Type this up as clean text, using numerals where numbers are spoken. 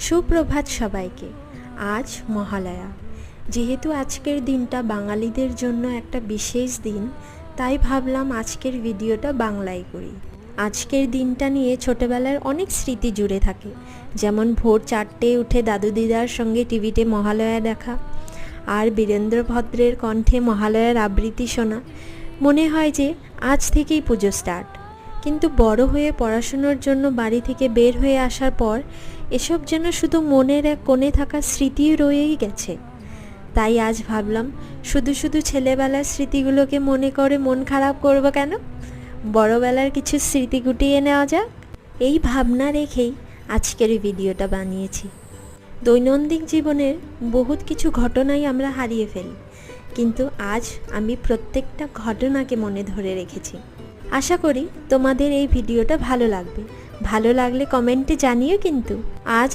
সুপ্রভাত সবাইকে। আজ মহালয়া। যেহেতু আজকের দিনটা বাঙালিদের জন্য একটা বিশেষ দিন, তাই ভাবলাম আজকের ভিডিওটা বাংলায় করি। আজকের দিনটা নিয়ে ছোটবেলার অনেক স্মৃতি জুড়ে থাকে, যেমন ভোর 4টেয় উঠে দাদু দিদার সঙ্গে টিভিতে মহালয়া দেখা, আর বীরেন্দ্র ভদ্রের কণ্ঠে মহালয়ার আবৃত্তি শোনা। মনে হয় যে আজ থেকেই পুজো স্টার্ট। কিন্তু বড় হয়ে পড়াশুনোর জন্য বাড়ি থেকে বের হয়ে আসার পর এসব যেন শুধু মনের এক কোণে থাকা স্মৃতি রয়েই গেছে। তাই আজ ভাবলাম শুধু শুধু ছেলেবেলার স্মৃতিগুলোকে মনে করে মন খারাপ করব কেন, বড়বেলার কিছু স্মৃতি গুটিয়ে নেওয়া যাক। এই ভাবনা রেখেই আজকের এই ভিডিওটা বানিয়েছি। দৈনন্দিন জীবনের বহুত কিছু ঘটনাই আমরা হারিয়ে ফেলি, কিন্তু আজ আমি প্রত্যেকটা ঘটনাকে মনে ধরে রেখেছি। আশা করি তোমাদের এই ভিডিওটা ভালো লাগবে। ভালো লাগলে কমেন্টে জানিও কিন্তু। আজ